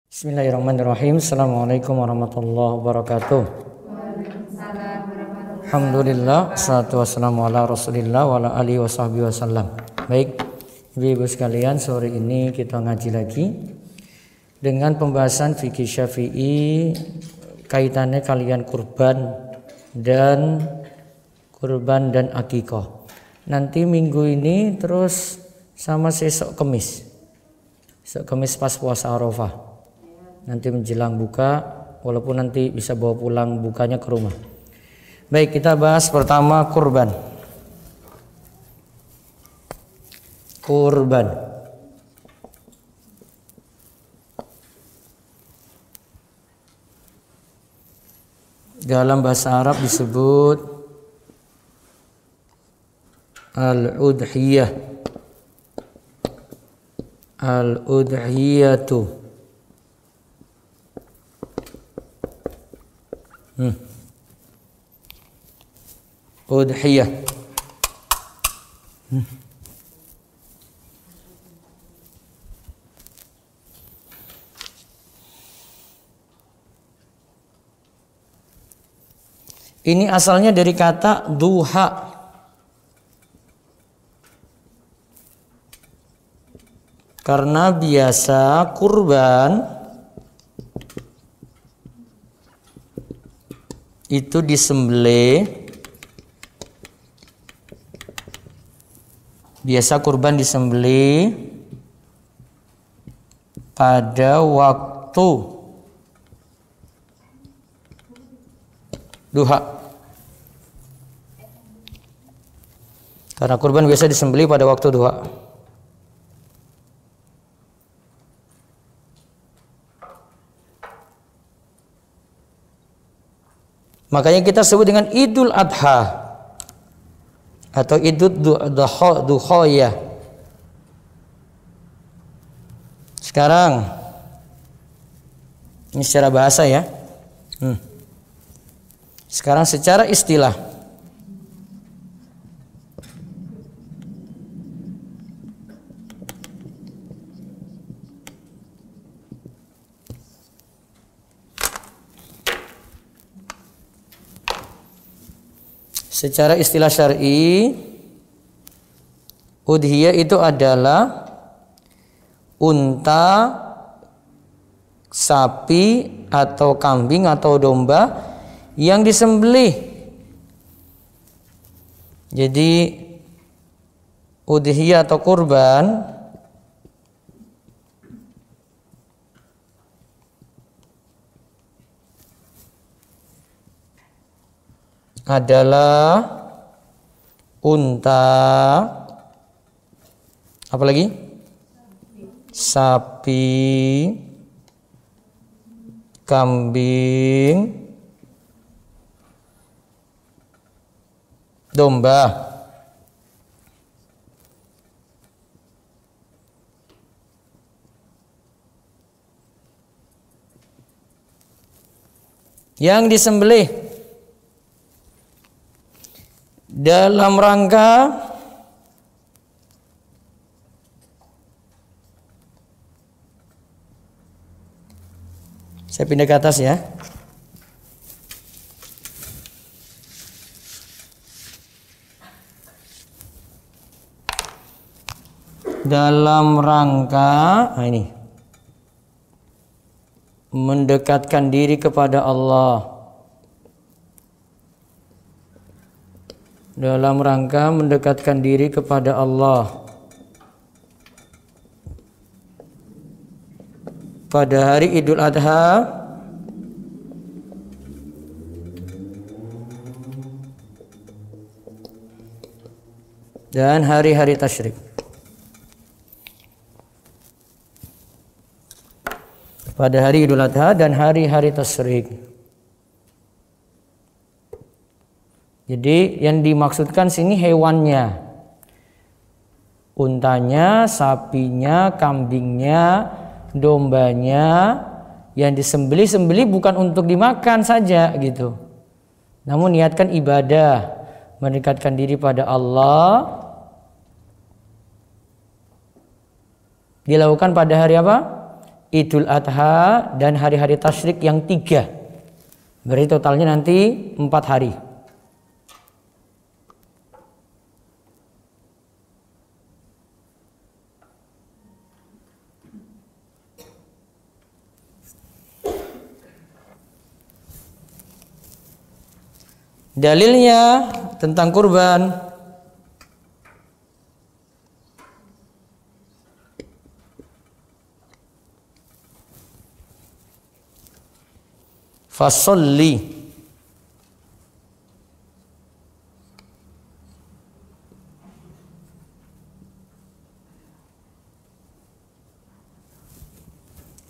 Bismillahirrahmanirrahim. Assalamualaikum warahmatullahi wabarakatuh. Alhamdulillah, salatu wassalamu ala rasulillah wa ala alihi wasahbihi wasallam. Baik, ibu-ibu sekalian, sore ini kita ngaji lagi dengan pembahasan fikih Syafi'i kaitannya kalian kurban dan akikah. Nanti minggu ini terus sama besok Kemis. Besok Kemis pas puasa Arafah. Nanti menjelang buka, walaupun nanti bisa bawa pulang bukanya ke rumah. Baik, kita bahas pertama kurban. Dalam bahasa Arab disebut al-udhiyah. Al-udhiyatu. Udhiyah. Ini asalnya dari kata duha. Karena biasa kurban itu disembelih, biasa kurban disembelih pada waktu duha. Karena kurban biasa disembelih pada waktu duha. Makanya kita sebut dengan Idul Adha atau Idul Duhoyah. Sekarang ini secara bahasa ya. Sekarang secara istilah. Secara istilah syar'i, udhiyah itu adalah unta, sapi atau kambing atau domba yang disembelih. Jadi udhiyah atau kurban adalah unta, apa lagi? Sapi, kambing, domba. Yang disembelih dalam rangka saya pindah ke atas ya. Dalam rangka ini mendekatkan diri kepada Allah. Dalam rangka mendekatkan diri kepada Allah pada hari Idul Adha dan hari-hari tasyrik. Pada hari Idul Adha dan hari-hari tasyrik. Jadi yang dimaksudkan sini hewannya, untanya, sapinya, kambingnya, dombanya, yang disembelih bukan untuk dimakan saja gitu. Namun niatkan ibadah, mendekatkan diri pada Allah. Dilakukan pada hari apa? Idul Adha dan hari-hari tasyrik yang 3. Berarti totalnya nanti 4 hari. Dalilnya tentang kurban. Fasolli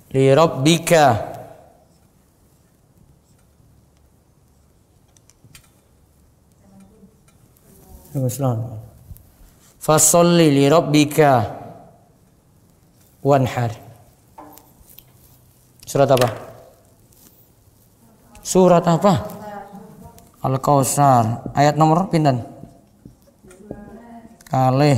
li rabbika fasolli li rabbika wanhar. Surat apa? Surat apa? Al-Kautsar. Ayat nomor pinten? Kalih.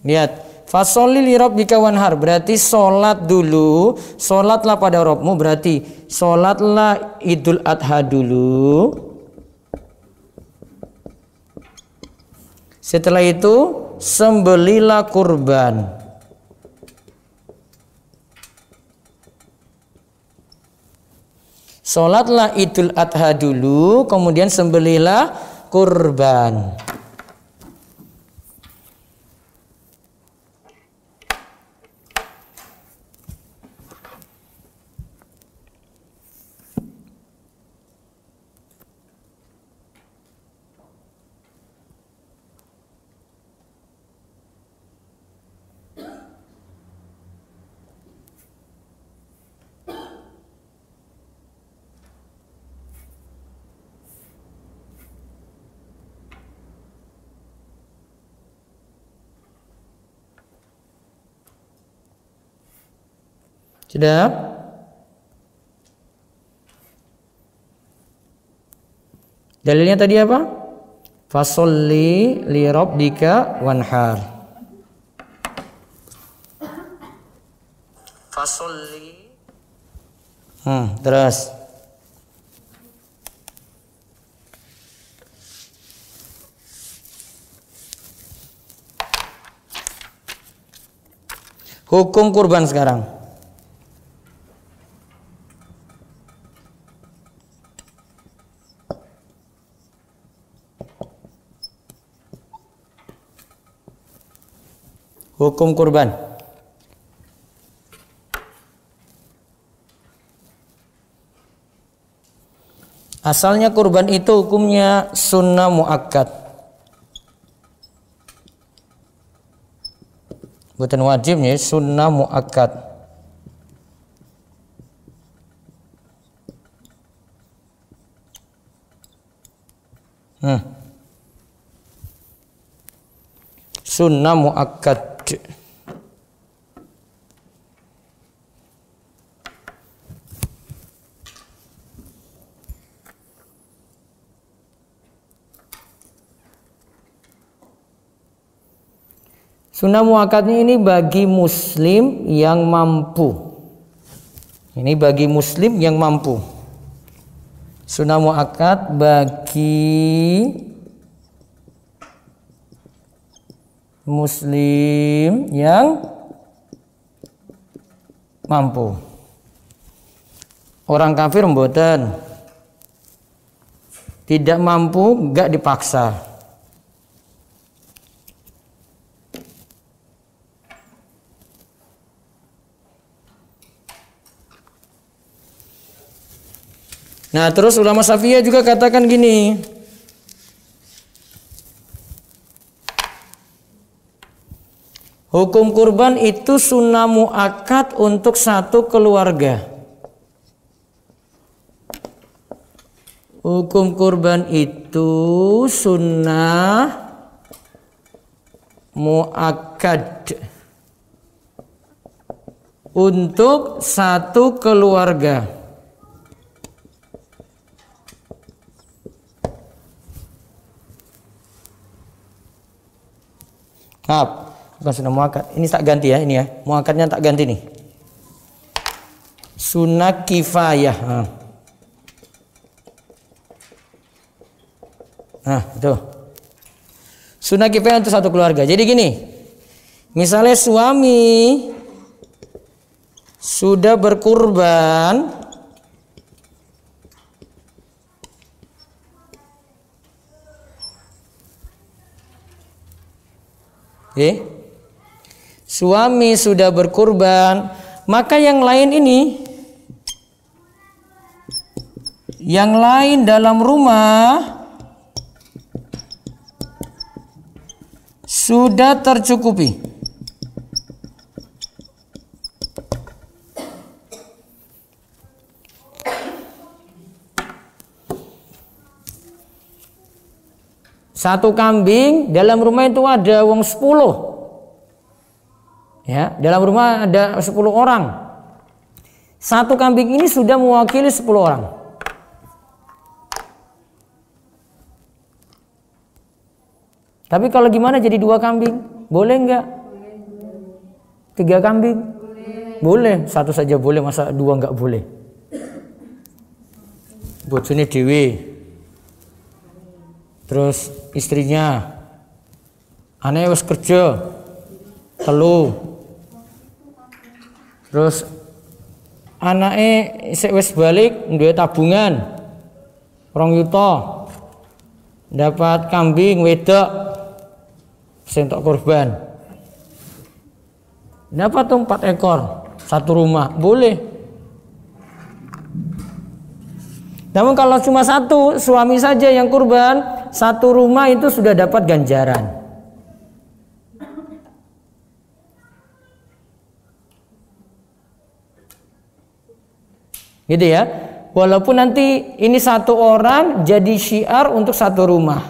Lihat, fasolli li rabbika wanhar, berarti sholat dulu, sholatlah pada Rabbmu, berarti sholatlah Idul Adha dulu. Setelah itu sembelilah kurban. Sholatlah Idul Adha dulu, kemudian sembelilah kurban. Sudah? Dalilnya tadi apa? Fasolli li rabbika wanhar. Fasolli. Terus. Hukum kurban sekarang. Hukum kurban. Asalnya kurban itu hukumnya sunnah muakkad. Bukan wajib nih, sunnah muakkad. Sunnah muakkad. Sunnah muakkadnya ini bagi muslim yang mampu. Ini bagi muslim yang mampu. Sunnah muakkad bagi muslim yang mampu. Orang kafir mboten. Tidak mampu gak dipaksa. Nah, terus ulama Syafi'iyah juga katakan gini. Hukum kurban itu sunnah muakkad untuk satu keluarga. Hukum kurban itu sunnah muakkad untuk satu keluarga. bukan sunnah muakkad. Ini tak ganti ya, ini ya. Muakkadnya tak ganti nih. Sunnah kifayah. Nah, itu. Sunnah kifayah untuk satu keluarga. Jadi gini. Misalnya suami sudah berkurban, suami sudah berkurban, maka yang lain ini, yang lain dalam rumah sudah tercukupi. Satu kambing dalam rumah itu ada wong 10. Ya, dalam rumah ada 10 orang. Satu kambing ini sudah mewakili 10 orang. Tapi kalau gimana jadi 2 kambing? Boleh enggak? 3 kambing? Boleh. 1 saja boleh, masa 2 enggak boleh? Bojone dhewe. Terus istrinya, anaknya wis kerja 3. Terus anaknya isih wis balik duwe tabungan 2 juta, dapat kambing wedok sing tok kurban, dapat tuh 4 ekor, 1 rumah, boleh. Namun kalau cuma 1 suami saja yang kurban, 1 rumah itu sudah dapat ganjaran. Gitu ya. Walaupun nanti ini 1 orang jadi syiar untuk 1 rumah.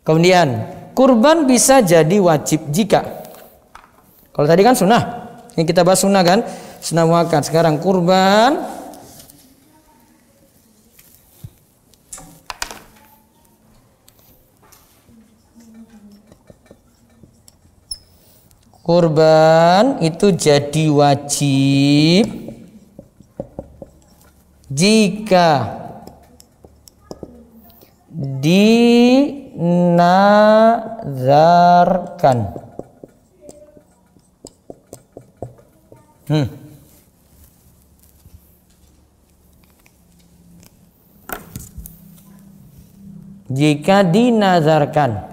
Kemudian kurban bisa jadi wajib jika, kalau tadi kan sunnah, ini kita bahas sunnah kan, sunnah muakkad. Sekarang kurban, kurban itu jadi wajib jika dinazarkan. Jika dinazarkan.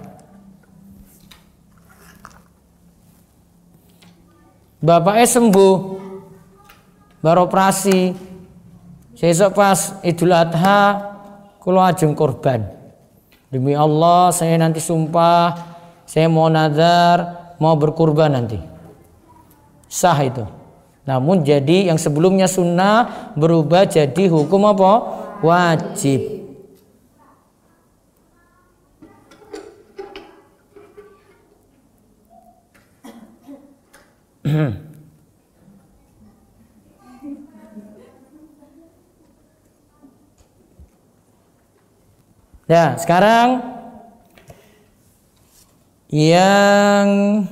Bapaknya sembuh, beroperasi, sesuk pas Idul Adha kula ajeng korban. Demi Allah saya nanti sumpah, saya mau nazar, mau berkurban nanti. Sah itu. Namun jadi yang sebelumnya sunnah berubah jadi hukum apa? Wajib. Ya, sekarang yang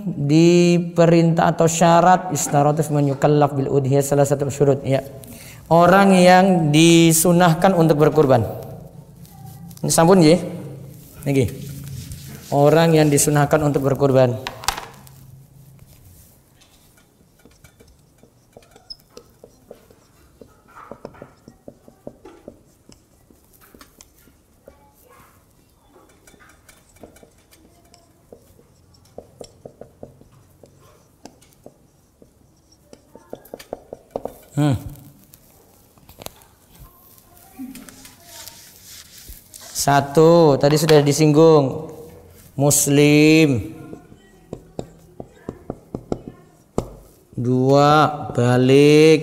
diperintah atau syarat istaratus menyukallaf bil udhiyah, salah satu syurut ya. Orang yang disunahkan untuk berkurban. Ini sampun nggih. Niki. Orang yang disunahkan untuk berkurban. Satu, tadi sudah disinggung, muslim. 2, balik.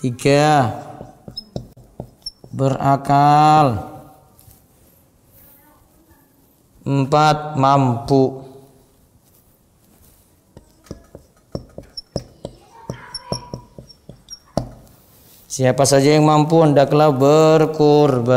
3, berakal. 4, mampu. Siapa saja yang mampu hendaklah berkurban.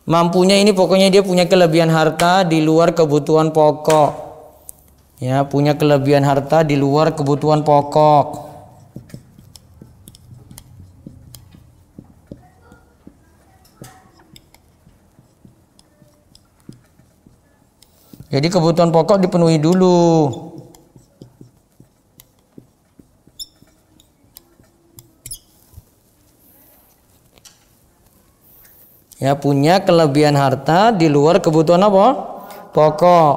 Mampunya ini pokoknya dia punya kelebihan harta di luar kebutuhan pokok. Ya, punya kelebihan harta di luar kebutuhan pokok. Jadi kebutuhan pokok dipenuhi dulu. Ya, punya kelebihan harta di luar kebutuhan apa? Pokok.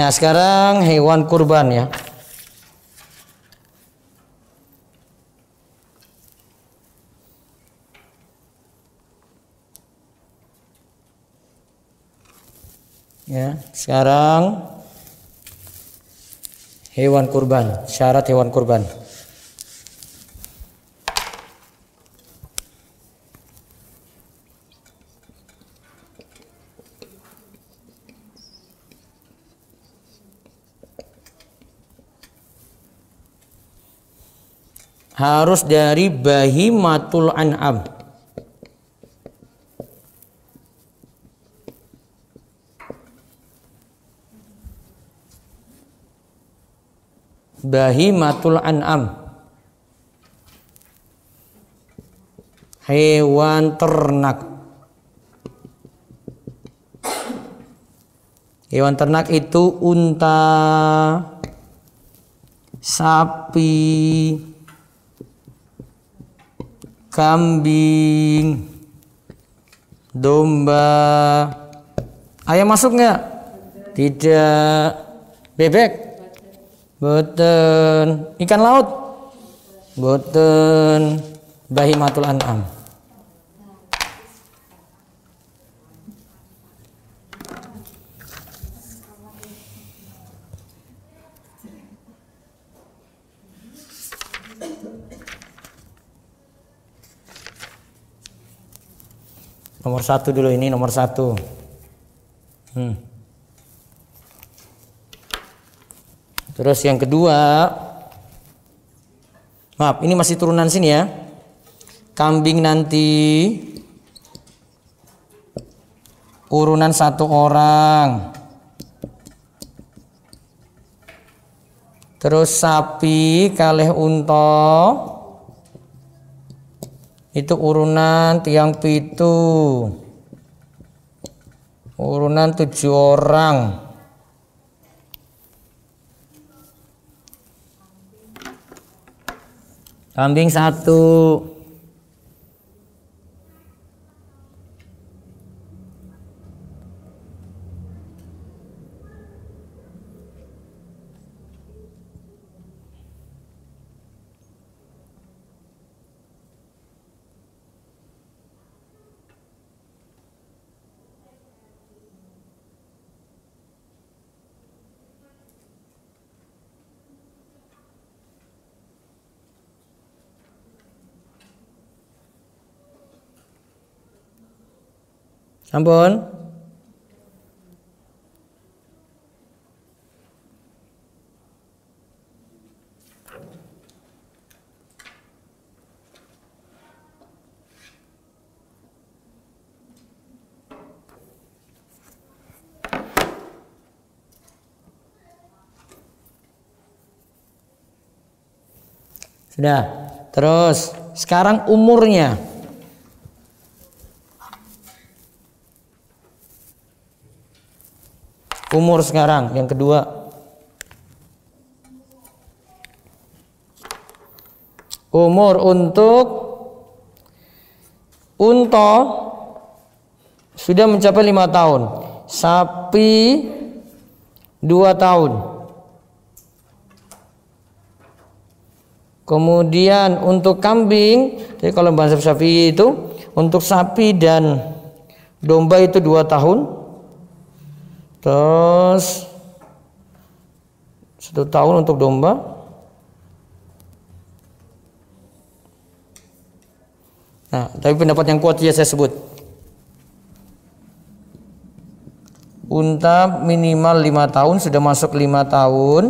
Nah, sekarang hewan kurban ya. Ya, sekarang hewan kurban, syarat hewan kurban. Harus dari bahimatul an'am. Bahimatul an'am, hewan ternak. Hewan ternak itu unta, sapi, kambing, domba. Ayam masuk nggak? Tidak. Bebek? Boten. Ikan laut? Boten. Bahimatul an'am. Nomor satu dulu, ini nomor satu. Terus yang kedua, maaf, ini masih turunan sini ya. Kambing nanti urunan 1 orang. Terus sapi kalih unta itu urunan tiang pitu, urunan 7 orang. Kambing 1. Ampun. Sudah. Terus sekarang umurnya. Umur sekarang yang kedua. Umur untuk unta sudah mencapai 5 tahun. Sapi 2 tahun. Kemudian untuk kambing, jadi kalau bahasa Syafi'i itu Untuk sapi dan domba itu 2 tahun. Terus 1 tahun untuk domba. Nah, tapi pendapat yang kuat ya saya sebut. Unta minimal 5 tahun, sudah masuk 5 tahun.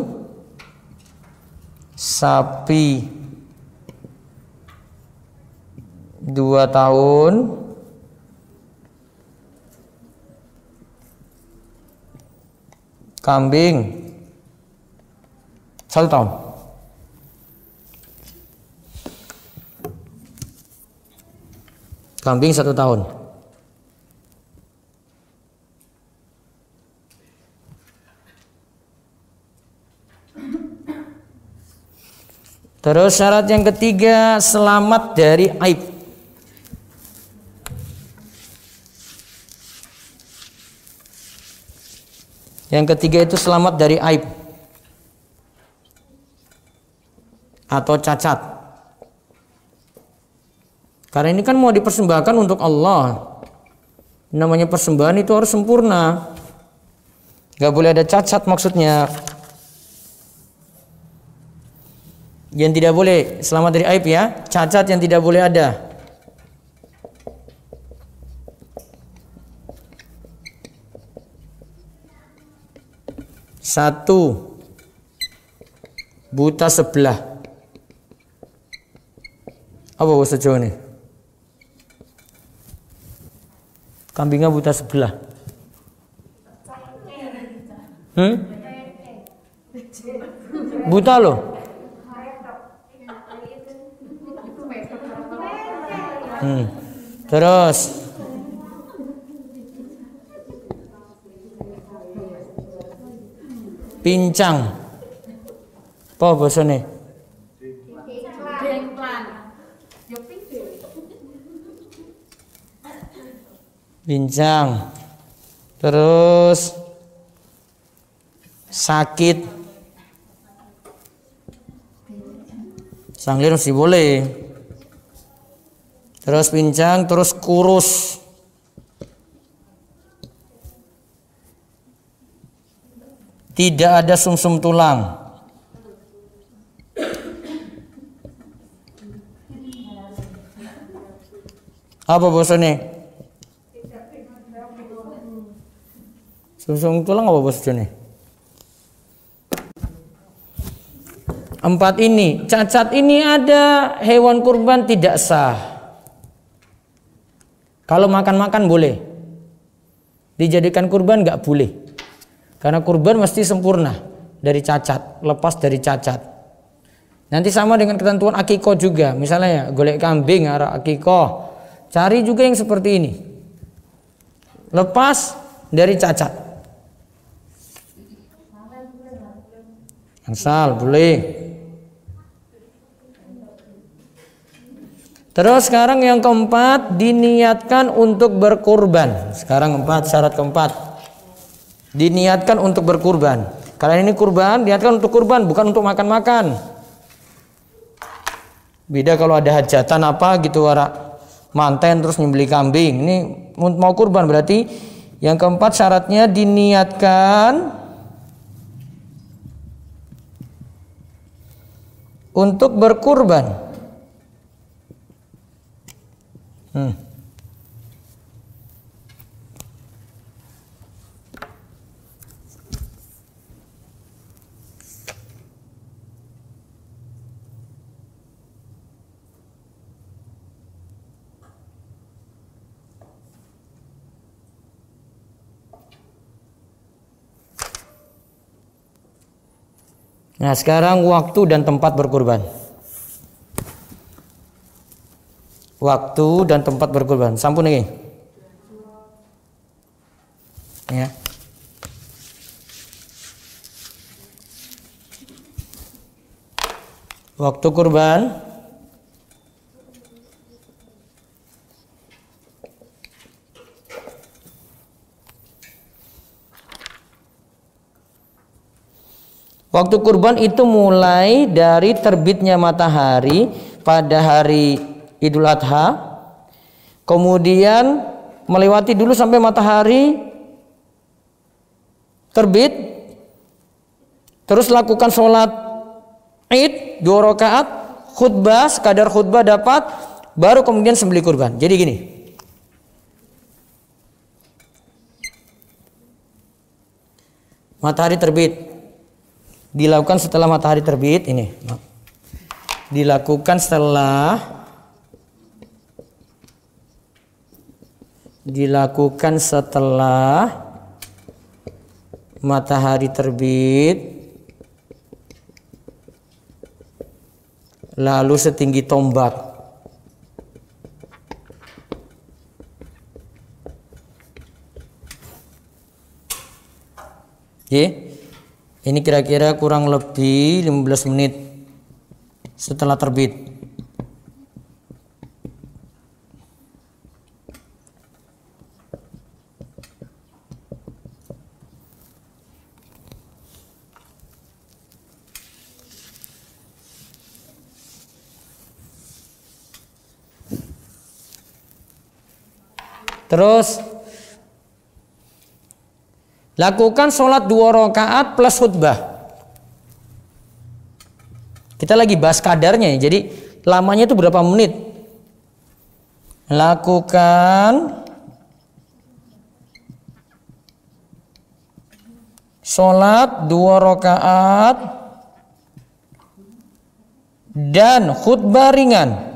Sapi 2 tahun. Kambing 1 tahun. Kambing 1 tahun. Terus syarat yang ketiga, selamat dari aib. Yang ketiga itu selamat dari aib atau cacat. Karena ini kan mau dipersembahkan untuk Allah. Namanya persembahan itu harus sempurna. Gak boleh ada cacat maksudnya. Yang tidak boleh selamat dari aib ya, cacat yang tidak boleh ada. Satu, buta sebelah. Apa bahasa Jawa nih? Kambingnya buta sebelah. Buta loh. Terus pincang. Apa bahasanya? Pincang. Terus sakit. Sanglir masih boleh. Terus pincang, terus kurus. Tidak ada sumsum tulang. Apa bahasanya? Sumsum tulang apa bahasanya? 4 ini, cacat ini ada, hewan kurban tidak sah. Kalau makan-makan boleh, dijadikan kurban nggak boleh, karena kurban mesti sempurna dari cacat, lepas dari cacat. Nanti sama dengan ketentuan akikoh juga, misalnya ya, golek kambing arah akikoh, cari juga yang seperti ini, lepas dari cacat. Asal boleh. Terus sekarang yang keempat, diniatkan untuk berkurban. Sekarang syarat keempat, diniatkan untuk berkurban. Kalian ini kurban, niatkan untuk kurban, bukan untuk makan-makan. Beda kalau ada hajatan apa gitu, warak manten terus nyembeli kambing. Ini mau kurban, berarti yang keempat syaratnya diniatkan untuk berkurban. Nah, sekarang waktu dan tempat berkurban. Waktu dan tempat berkurban. Sampun ini. Ya. Waktu kurban. Waktu kurban itu mulai dari terbitnya matahari pada hari Idul Adha kemudian melewati dulu sampai matahari terbit, terus lakukan sholat id 2 rakaat, khutbah sekadar khutbah dapat, baru kemudian sembelih kurban. Jadi gini, matahari terbit dilakukan setelah matahari terbit, ini dilakukan setelah matahari terbit, lalu setinggi tombak. Oke, ini kira-kira kurang lebih 15 menit setelah terbit. Terus lakukan sholat 2 rakaat plus khutbah. Kita lagi bahas kadarnya ya, jadi lamanya itu berapa menit. Lakukan sholat 2 rakaat dan khutbah ringan.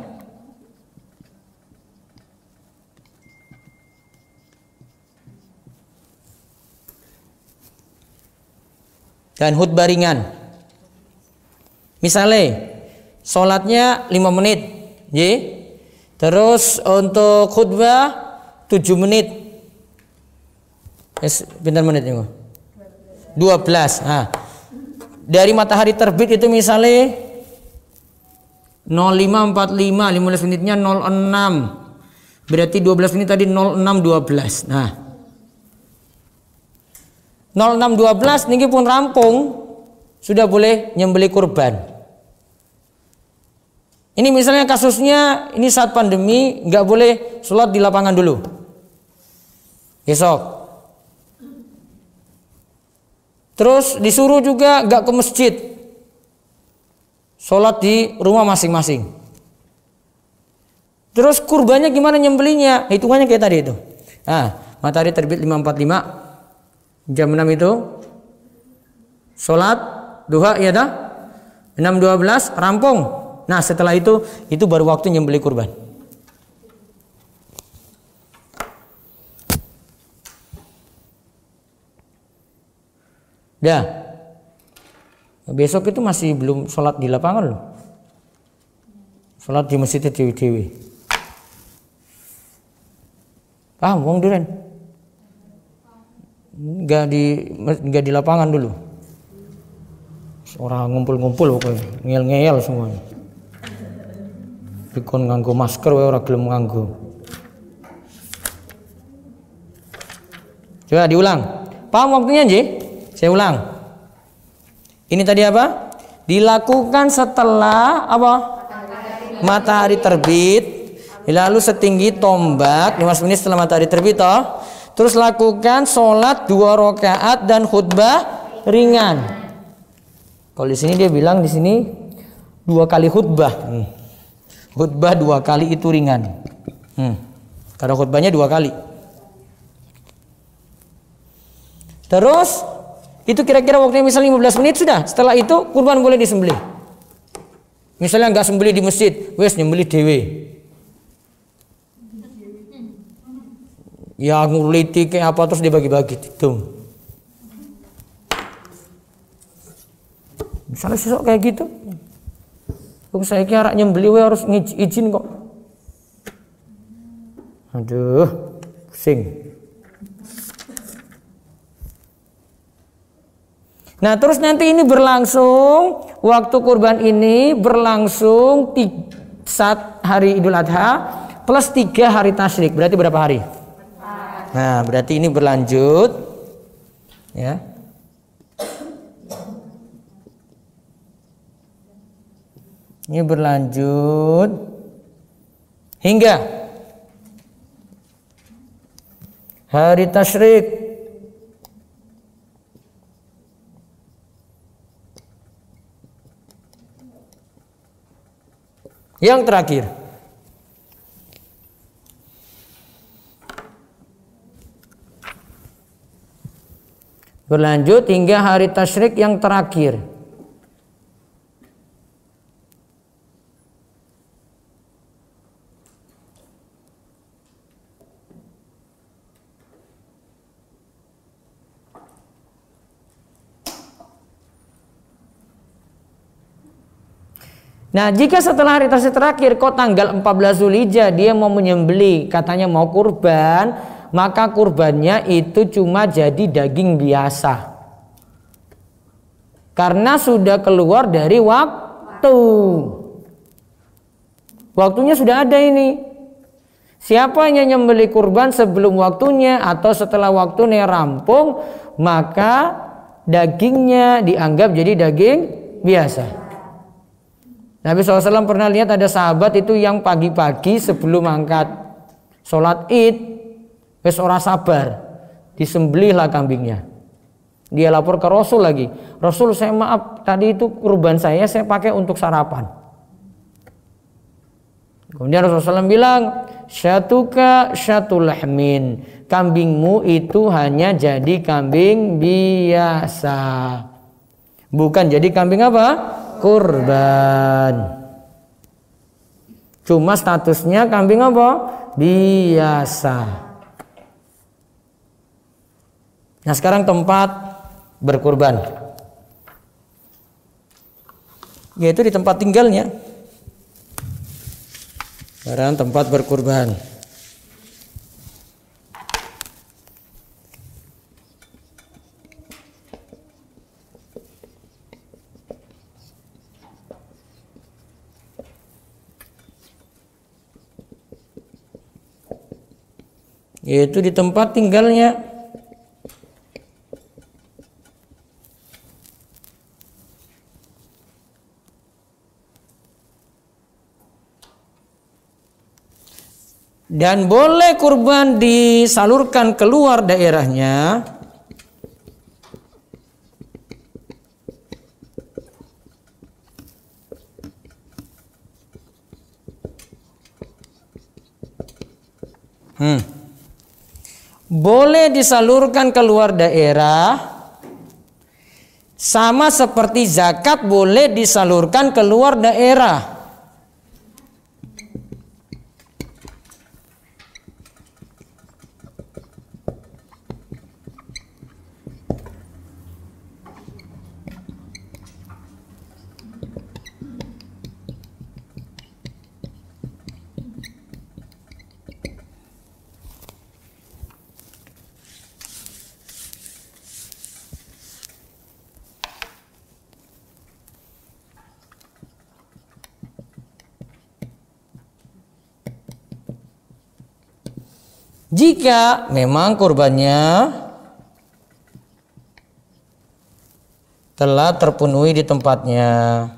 Dan khutbah ringan. Misalnya sholatnya 5 menit, terus untuk khutbah 7 menit. Bentar menit ini 12. Nah, dari matahari terbit itu misalnya 05.45, 15 menitnya 06. Berarti 12 menit tadi 06.12. Nah, 06.12 niki pun rampung, sudah boleh nyembelih kurban. Ini misalnya kasusnya ini saat pandemi, nggak boleh sholat di lapangan dulu. Besok. Terus disuruh juga nggak ke masjid, sholat di rumah masing-masing. Terus kurbannya gimana nyembelihnya? Hitungannya kayak tadi itu. Nah, matahari terbit 5.45. Jam 6 itu sholat duha, ya dah 6.12 rampung. Nah setelah itu baru waktu nyembelih kurban. Dah, besok itu masih belum sholat di lapangan loh, sholat di masjid dewi-dewi. Paham wong duren? Nggak di lapangan dulu. Orang ngumpul-ngumpul pokoknya, ngeyel-ngeyel semuanya. Dikon nganggo masker wae ora gelem nganggo. Coba diulang. Paham waktunya nggih? Saya ulang. Ini tadi apa? Dilakukan setelah apa? Matahari terbit, lalu setinggi tombak 15 menit setelah matahari terbit toh. Terus lakukan sholat 2 rakaat dan khutbah ringan. Kalau di sini dia bilang di sini 2 kali khutbah. Khutbah 2 kali itu ringan. Karena khutbahnya 2 kali. Terus itu kira-kira waktunya misalnya 15 menit sudah. Setelah itu kurban boleh disembelih. Misalnya nggak sembelih di masjid, wes nyembelih dewe. Ya nguliti kayak apa terus dibagi-bagi gitu. Misalnya sesok kayak gitu. Saya kira nyembeli harus izin kok. Aduh, pusing. Nah terus nanti ini berlangsung, waktu kurban ini berlangsung saat hari Idul Adha plus 3 hari tasyrik. Berarti berapa hari? Nah, berarti ini berlanjut, ya. Ini berlanjut hingga hari tasyrik. Yang terakhir, berlanjut hingga hari tasyrik yang terakhir. Nah, jika setelah hari tasyrik terakhir kok tanggal 14 Zulhijjah dia mau menyembelih, katanya mau kurban, maka kurbannya itu cuma jadi daging biasa. Karena sudah keluar dari waktu. Waktunya sudah ada ini. Siapa yang nyembelih kurban sebelum waktunya atau setelah waktunya rampung, maka dagingnya dianggap jadi daging biasa. Nabi SAW pernah lihat ada sahabat itu yang pagi-pagi sebelum angkat sholat id, wes ora sabar, disembelihlah kambingnya. Dia lapor ke Rasul lagi, Rasul saya maaf tadi itu kurban saya pakai untuk sarapan. Kemudian Rasulullah SAW bilang, syatuka syatul lahmin, kambingmu itu hanya jadi kambing biasa, bukan jadi kambing apa? Kurban. Cuma statusnya kambing apa? Biasa. Nah, sekarang tempat berkurban, yaitu di tempat tinggalnya. Sekarang tempat berkurban. Yaitu di tempat tinggalnya. Dan boleh kurban disalurkan keluar daerahnya boleh disalurkan keluar daerah, sama seperti zakat boleh disalurkan keluar daerah. Jika memang kurbannya telah terpenuhi di tempatnya.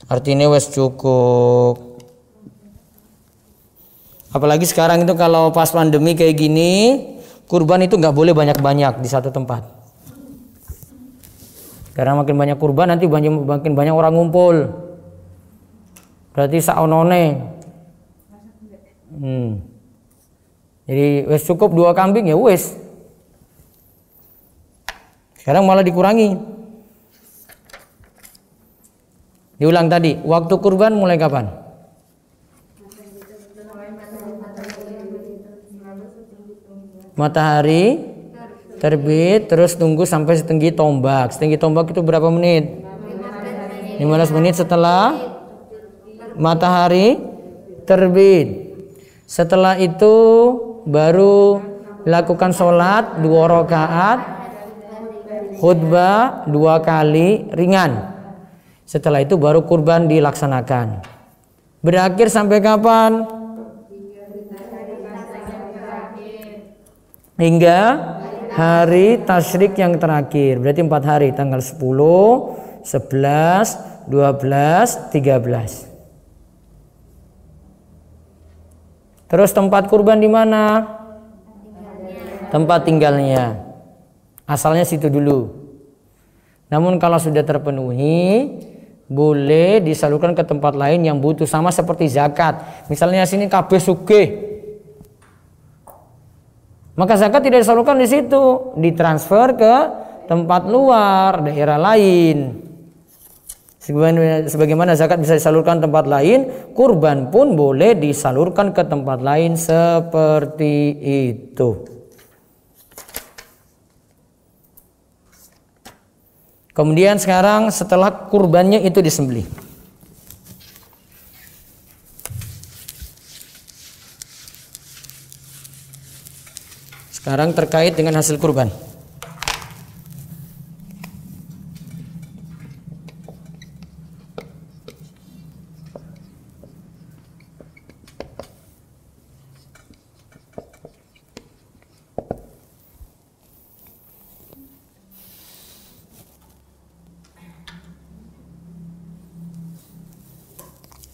Artinya wes cukup. Apalagi sekarang itu kalau pas pandemi kayak gini, kurban itu nggak boleh banyak-banyak di satu tempat. Karena makin banyak kurban nanti makin banyak orang ngumpul. Berarti saonone. Jadi wes cukup 2 kambing ya wes. Sekarang malah dikurangi. Diulang tadi, waktu kurban mulai kapan? Matahari terbit, terus tunggu sampai setinggi tombak. Setinggi tombak itu berapa menit? 15 menit setelah matahari terbit. Setelah itu baru lakukan sholat 2 rakaat, khutbah 2 kali ringan. Setelah itu baru kurban dilaksanakan. Berakhir sampai kapan? Hingga hari tasyrik yang terakhir. Berarti 4 hari, tanggal 10, 11, 12, 13. Terus tempat kurban di mana? Tempat tinggalnya. Asalnya situ dulu. Namun kalau sudah terpenuhi, boleh disalurkan ke tempat lain yang butuh, sama seperti zakat. Misalnya sini kabeh sugih, maka zakat tidak disalurkan di situ, ditransfer ke tempat luar, daerah lain. Sebagaimana zakat bisa disalurkan tempat lain, kurban pun boleh disalurkan ke tempat lain seperti itu. Kemudian sekarang setelah kurbannya itu disembelih, sekarang terkait dengan hasil kurban.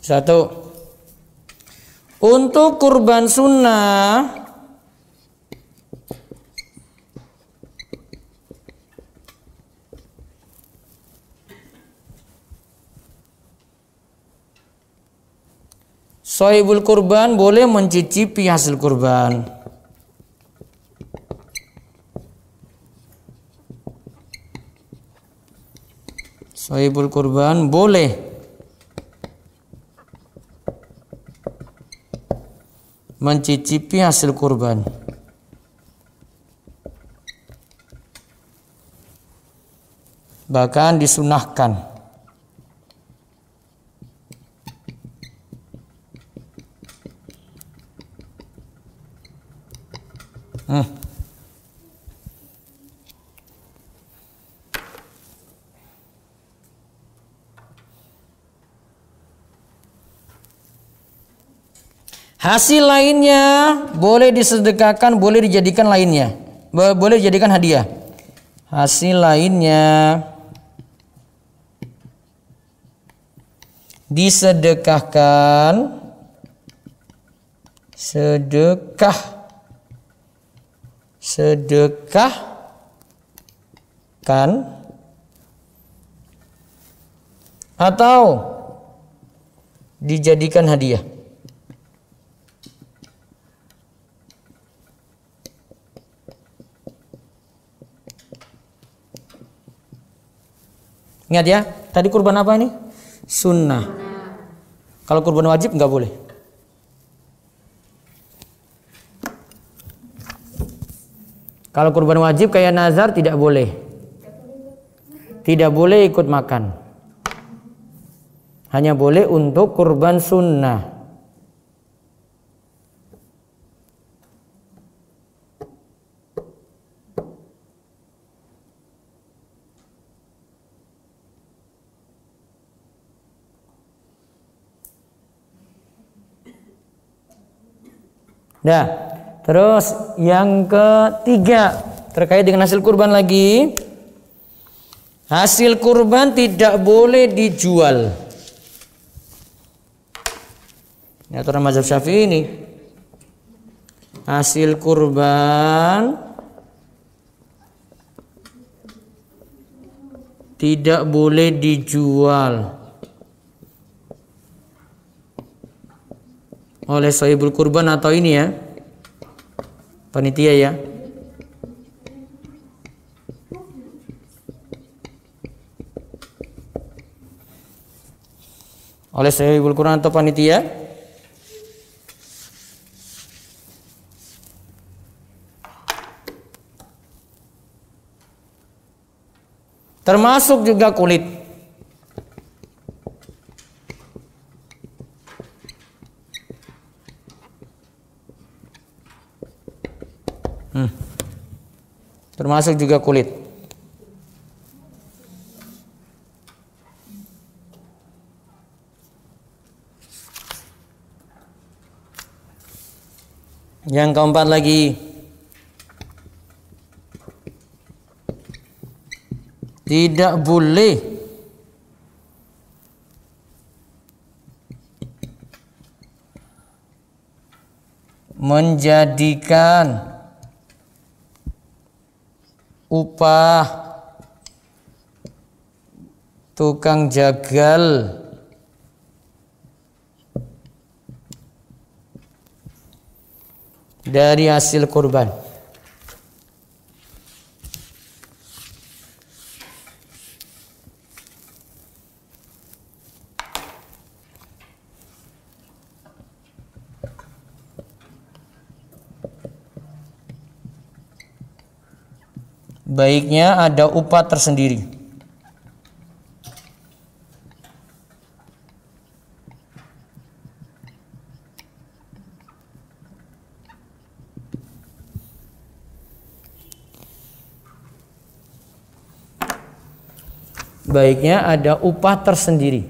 Satu, untuk kurban sunnah shahibul kurban boleh mencicipi hasil kurban. Shahibul kurban boleh mencicipi hasil kurban. Bahkan disunahkan. Hasil lainnya boleh disedekahkan, boleh dijadikan lainnya, boleh dijadikan hadiah. Hasil lainnya disedekahkan, sedekahkan atau dijadikan hadiah. Ingat ya, tadi kurban apa ini? Sunnah. Kalau kurban wajib nggak boleh. Kalau kurban wajib kayak nazar tidak boleh. Tidak boleh ikut makan. Hanya boleh untuk kurban sunnah. Nah, terus yang ketiga terkait dengan hasil kurban lagi. Hasil kurban tidak boleh dijual. Ini aturan mazhab Syafi'i ini. Hasil kurban tidak boleh dijual oleh shahibul kurban atau ini ya, panitia ya. Oleh shahibul kurban atau panitia termasuk juga kulit. Termasuk juga kulit. Yang keempat lagi, tidak boleh menjadikan upah tukang jagal dari hasil kurban. Baiknya ada upah tersendiri. Baiknya ada upah tersendiri.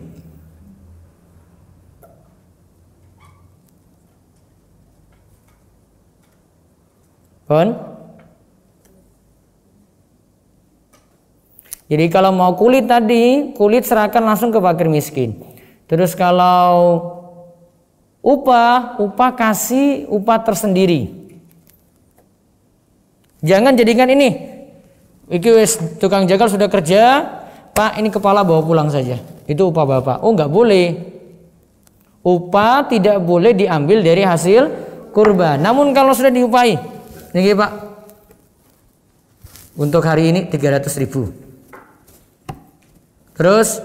Pon? Jadi kalau mau kulit tadi, kulit serahkan langsung ke fakir miskin. Terus kalau upah kasih upah tersendiri. Jangan jadikan ini. Iki wis tukang jagal sudah kerja, Pak ini kepala bawa pulang saja. Itu upah Bapak. Oh enggak boleh. Upah tidak boleh diambil dari hasil kurban. Namun kalau sudah diupahi, ini Pak. Untuk hari ini 300.000. Terus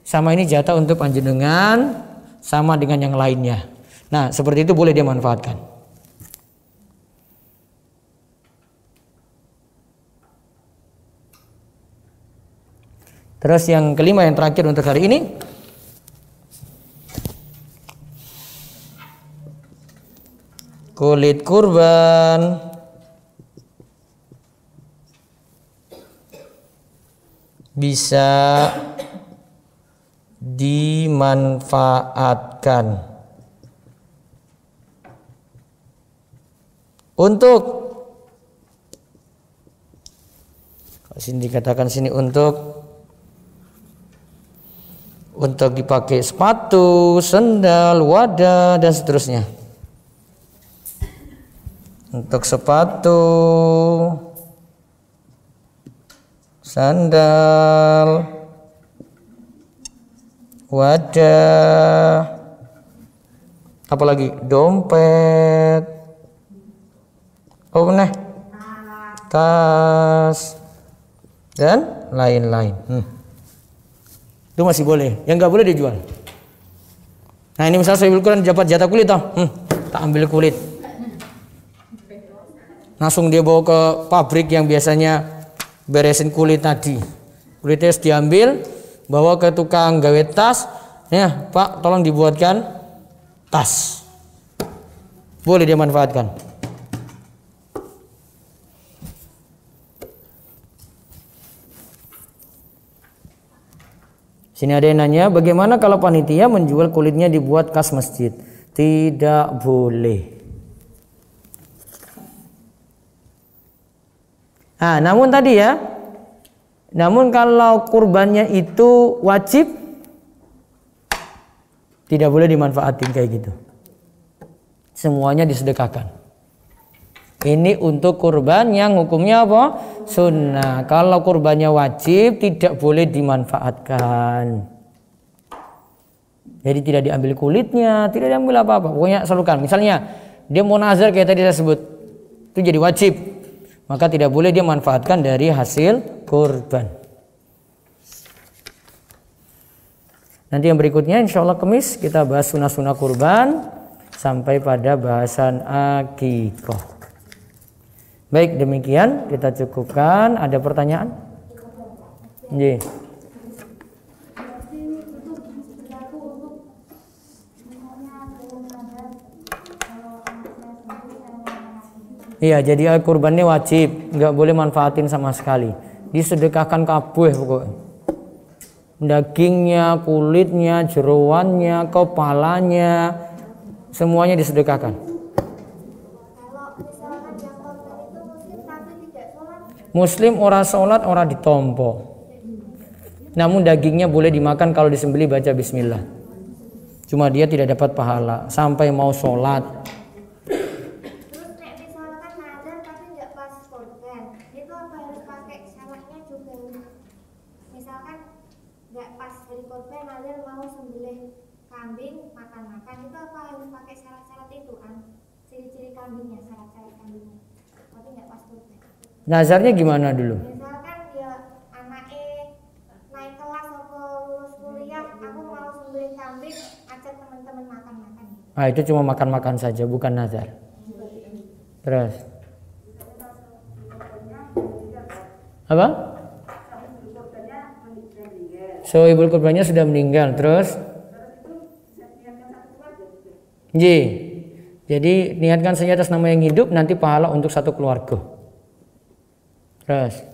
sama ini jatah untuk panjenengan sama dengan yang lainnya. Nah seperti itu boleh dia manfaatkan. Terus yang kelima yang terakhir untuk hari ini, kulit kurban bisa dimanfaatkan untuk, sini dikatakan sini untuk dipakai sepatu, sendal, wadah dan seterusnya. Untuk sepatu, sandal, wadah, apalagi dompet, tas dan lain-lain. Itu masih boleh. Yang nggak boleh dijual. Nah ini misalnya saya ukuran dapat jatah kulit tak ambil kulit. Langsung dia bawa ke pabrik yang biasanya beresin kulit tadi. Kulitnya harus diambil, bawa ke tukang gawe tas. Ya Pak tolong dibuatkan tas. Boleh dia manfaatkan. Sini ada yang nanya, bagaimana kalau panitia menjual kulitnya dibuat kas masjid? Tidak boleh. Nah, namun tadi ya, namun kalau kurbannya itu wajib, tidak boleh dimanfaatin kayak gitu. Semuanya disedekahkan. Ini untuk kurban yang hukumnya apa? Sunnah. Kalau kurbannya wajib tidak boleh dimanfaatkan. Jadi tidak diambil kulitnya, tidak diambil apa-apa. Pokoknya salurkan. Misalnya dia mau nazar kayak tadi saya sebut, itu jadi wajib. Maka tidak boleh dia manfaatkan dari hasil kurban. Nanti yang berikutnya insya Allah Kamis kita bahas sunnah-sunnah kurban sampai pada bahasan akikah. Baik, demikian kita cukupkan. Ada pertanyaan? Iya. Iya, jadi kurbannya wajib, nggak boleh manfaatin sama sekali. Disedekahkan kabeh pokoknya. Dagingnya, kulitnya, jeroannya, kepalanya, semuanya disedekahkan. Muslim ora sholat, ora ditompo. Namun dagingnya boleh dimakan kalau disembelih baca bismillah. Cuma dia tidak dapat pahala sampai mau sholat. misalkan nggak pas hari korban nazar mau sembelih kambing makan-makan, itu apa harus pakai syarat-syarat itu ciri-ciri kambingnya, syarat-syarat kambingnya, tapi nggak pas korban. Nazarnya gimana dulu? Misalkan ya anaknya naik kelas atau lulus kuliah, aku mau sembelih kambing, ajak teman-teman makan-makan. Ah, itu cuma makan-makan saja, bukan nazar. Terus apa? So ibu korbannya sudah meninggal. Terus jadi niatkan saja atas nama yang hidup, nanti pahala untuk satu keluarga. Terus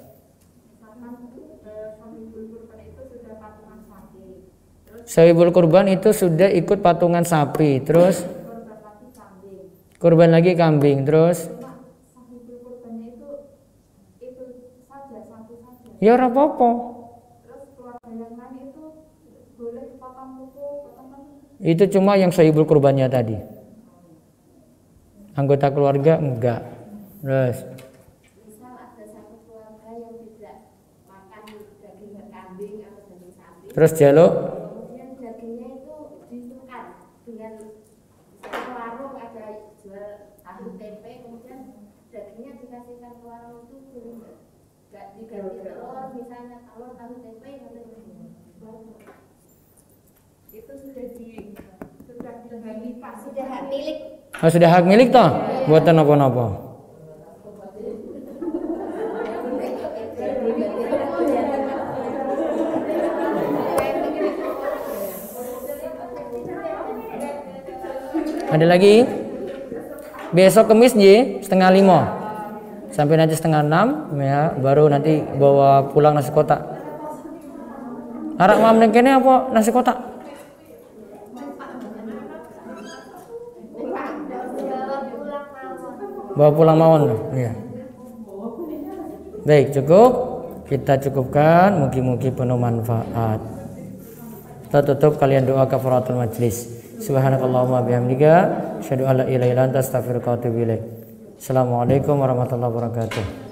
sahibul kurban itu sudah ikut patungan sapi, terus kurban lagi kambing, terus ya ora apa-apa. Itu cuma yang sahibul kurbannya tadi. Anggota keluarga enggak. Terus misal ada satu keluarga yang tidak makan daging kambing atau daging sapi. Terus jaluk Kemudian dagingnya itu ditukar dengan misalnya warung ada jual tahu tempe, kemudian dagingnya dikasihkan ke warung itu boleh nggak diganti telur, misalnya telur tahu tempe itu sudah dibagi Pak, Sudah hak milik. oh, sudah hak milik toh, buatan apa-apa. Ada lagi? Besok Kamis J, 4:30 sampai nanti 5:30 ya, baru nanti bawa pulang nasi kotak. Arak mam kene apa nasi kotak? Bawa pulang mawon. Iya. Baik, cukup. Kita cukupkan, mungkin-mungkin penuh manfaat. Kita tutup, kalian doa kafaratul majlis. Subhanakallahumma bihamdika asyhadu an la ilaha illa anta astaghfiruka wa atubu ilaik. Assalamualaikum warahmatullahi wabarakatuh.